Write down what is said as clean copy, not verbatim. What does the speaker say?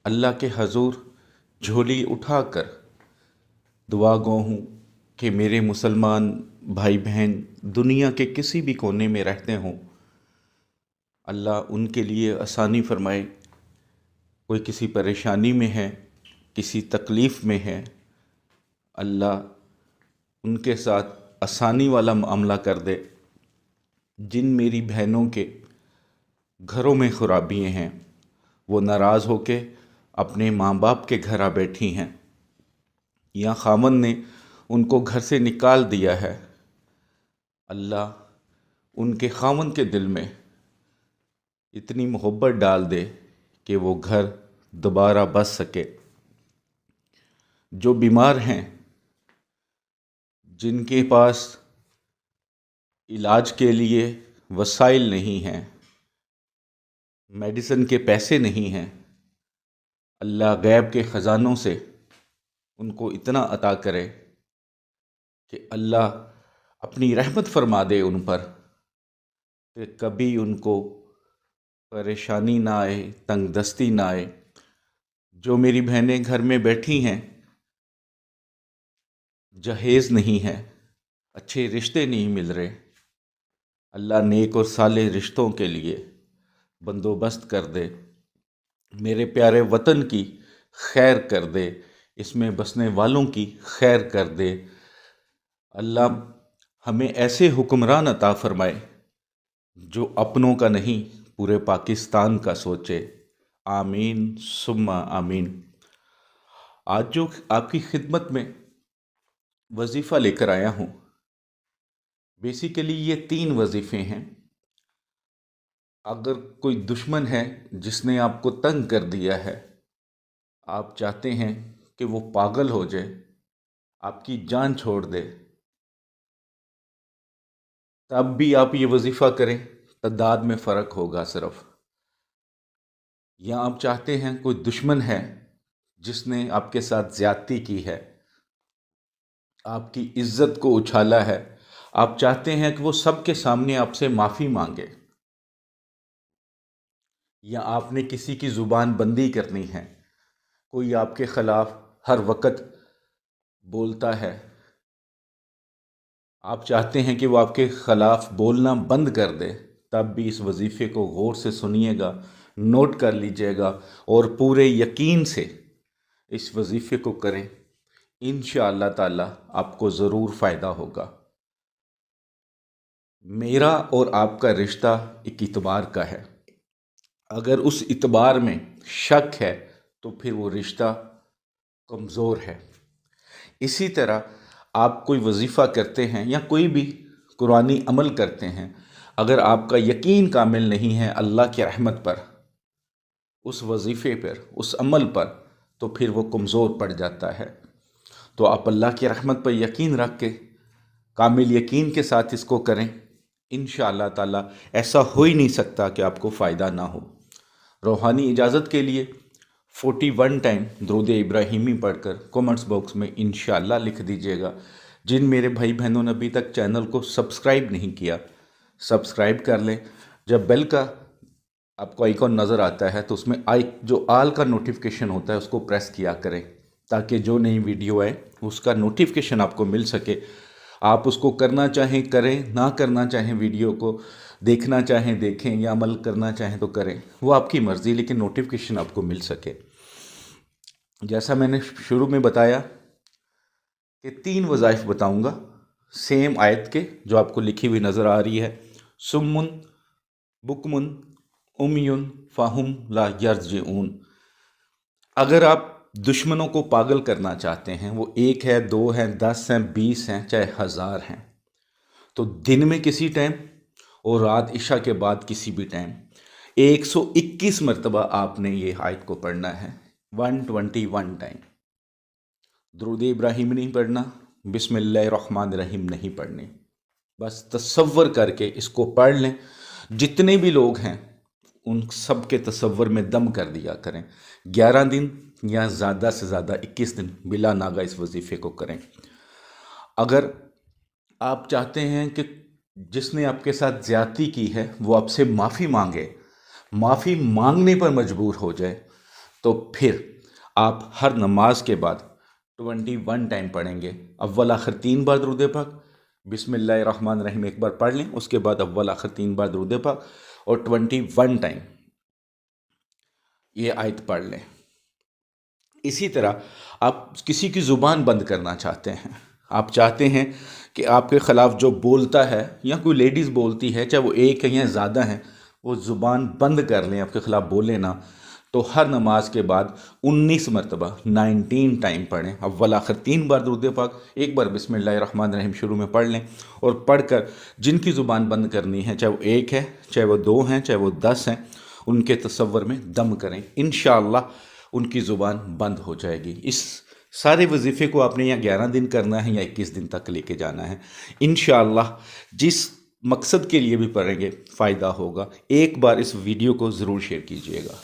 अल्लाह के हजूर झोली उठाकर दुआ गो हूँ कि मेरे मुसलमान भाई बहन दुनिया के किसी भी कोने में रहते हों, अल्लाह उनके लिए आसानी फरमाए। कोई किसी परेशानी में है, किसी तकलीफ़ में है, अल्लाह उनके साथ आसानी वाला मामला कर दे। जिन मेरी बहनों के घरों में खराबियाँ हैं, वो नाराज़ होके अपने माँ बाप के घर आ बैठी हैं, या खामन ने उनको घर से निकाल दिया है। अल्लाह उनके खामन के दिल में इतनी मोहब्बत डाल दे कि वो घर दोबारा बस सके। जो बीमार हैं, जिनके पास इलाज के लिए वसाइल नहीं हैं, मेडिसिन के पैसे नहीं हैं, अल्लाह गैब के ख़जानों से उनको इतना अता करे कि अल्लाह अपनी रहमत फरमा दे उन पर, कि कभी उनको परेशानी ना आए, तंगदस्ती ना आए। जो मेरी बहनें घर में बैठी हैं, जहेज़ नहीं है, अच्छे रिश्ते नहीं मिल रहे, अल्लाह नेक और साले रिश्तों के लिए बंदोबस्त कर दे। मेरे प्यारे वतन की खैर कर दे, इसमें बसने वालों की खैर कर दे। अल्लाह हमें ऐसे हुक्मरान अता फरमाए जो अपनों का नहीं, पूरे पाकिस्तान का सोचे। आमीन सुम्मा आमीन। आज जो आपकी खिदमत में वजीफ़ा लेकर आया हूँ, बेसिकली ये 3 वजीफ़े हैं। अगर कोई दुश्मन है जिसने आपको तंग कर दिया है, आप चाहते हैं कि वो पागल हो जाए, आपकी जान छोड़ दे, तब भी आप ये वजीफ़ा करें, तादाद में फ़र्क होगा सिर्फ। या आप चाहते हैं कोई दुश्मन है जिसने आपके साथ ज़्यादती की है, आपकी इज्जत को उछाला है, आप चाहते हैं कि वो सबके सामने आपसे माफ़ी मांगे, या आपने किसी की ज़ुबान बंदी करनी है, कोई आपके ख़िलाफ़ हर वक़्त बोलता है, आप चाहते हैं कि वो आपके ख़िलाफ़ बोलना बंद कर दे, तब भी इस वजीफ़े को गौर से सुनिएगा, नोट कर लीजिएगा और पूरे यकीन से इस वजीफ़े को करें। इंशाअल्लाह ताला आपको ज़रूर फ़ायदा होगा। मेरा और आपका रिश्ता एक इतबार का है। अगर उस इतबार में शक है तो फिर वो रिश्ता कमज़ोर है। इसी तरह आप कोई वजीफ़ा करते हैं या कोई भी कुरानी अमल करते हैं, अगर आपका यकीन कामिल नहीं है अल्लाह की रहमत पर, उस वजीफ़े पर, उस अमल पर, तो फिर वो कमज़ोर पड़ जाता है। तो आप अल्लाह की रहमत पर यकीन रख के कामिल यकीन के साथ इसको करें। इंशाअल्लाह ताला ऐसा हो ही नहीं सकता कि आपको फ़ायदा ना हो। रूहानी इजाज़त के लिए 41 टाइम दुरूद इब्राहिमी पढ़कर कमेंट्स बॉक्स में इंशाअल्लाह लिख दीजिएगा। जिन मेरे भाई बहनों ने अभी तक चैनल को सब्सक्राइब नहीं किया, सब्सक्राइब कर लें। जब बेल का आपको आइकॉन नज़र आता है तो उसमें जो आल का नोटिफिकेशन होता है उसको प्रेस किया करें, ताकि जो नई वीडियो आए उसका नोटिफिकेशन आपको मिल सके। आप उसको करना चाहें करें, ना करना चाहें वीडियो को देखना चाहें देखें, या अमल करना चाहें तो करें, वो आपकी मर्ज़ी, लेकिन नोटिफिकेशन आपको मिल सके। जैसा मैंने शुरू में बताया कि 3 वज़ाइफ बताऊंगा सेम आयत के, जो आपको लिखी हुई नज़र आ रही है। सुम्मुन बुकमुन उमयुन फ़ाहुम ला यर्जिऊन। अगर आप दुश्मनों को पागल करना चाहते हैं, वो 1 है, 2 है, 10 हैं, 20 हैं, चाहे 1000 हैं, तो दिन में किसी टाइम और रात इशा के बाद किसी भी टाइम 121 मरतबा आपने ये आयत को पढ़ना है, 121 टाइम। दुरूद इब्राहिम नहीं पढ़ना, बिस्मिल्लाहिर्रहमानिर्रहीम नहीं पढ़नी। बस तसव्वुर करके इसको पढ़ लें। जितने भी लोग हैं उन सब के तसव्वुर में दम कर दिया करें। 11 दिन या ज़्यादा से ज़्यादा 21 दिन बिला नागा इस वजीफ़े को करें। अगर आप चाहते हैं कि जिसने आपके साथ ज़्यादती की है वो आपसे माफ़ी मांगे, माफ़ी मांगने पर मजबूर हो जाए, तो फिर आप हर नमाज के बाद 21 टाइम पढ़ेंगे। अव्वल आखिर 3 बार दुरूद पाक, बिस्मिल्लाहिर्रहमानिर्रहीम एक बार पढ़ लें, उसके बाद अव्वल आखिर 3 बार दुरूद पाक और 21 टाइम ये आयत पढ़ लें। इसी तरह आप किसी की ज़ुबान बंद करना चाहते हैं, आप चाहते हैं कि आपके ख़िलाफ़ जो बोलता है या कोई लेडीज़ बोलती है, चाहे वो एक है या ज़्यादा हैं, वो ज़ुबान बंद कर लें, आपके ख़िलाफ़ बोले ना, तो हर नमाज के बाद 19 मरतबा 19 टाइम पढ़ें। अव्वल आखिर 3 बार दुरूद पाक, एक बार बिस्मिल्लाहिर्रहमानिर्रहीम शुरू में पढ़ लें और पढ़कर जिनकी ज़ुबान बंद करनी है, चाहे वो एक है, चाहे वो 2 हैं, चाहे वो 10 हैं, उनके तसव्वुर में दम करें। इंशाअल्लाह उनकी ज़ुबान बंद हो जाएगी। इस सारे वजीफ़े को आपने या 11 दिन करना है या 21 दिन तक लेके जाना है। इंशाअल्लाह जिस मकसद के लिए भी पढ़ेंगे फ़ायदा होगा। एक बार इस वीडियो को ज़रूर शेयर कीजिएगा।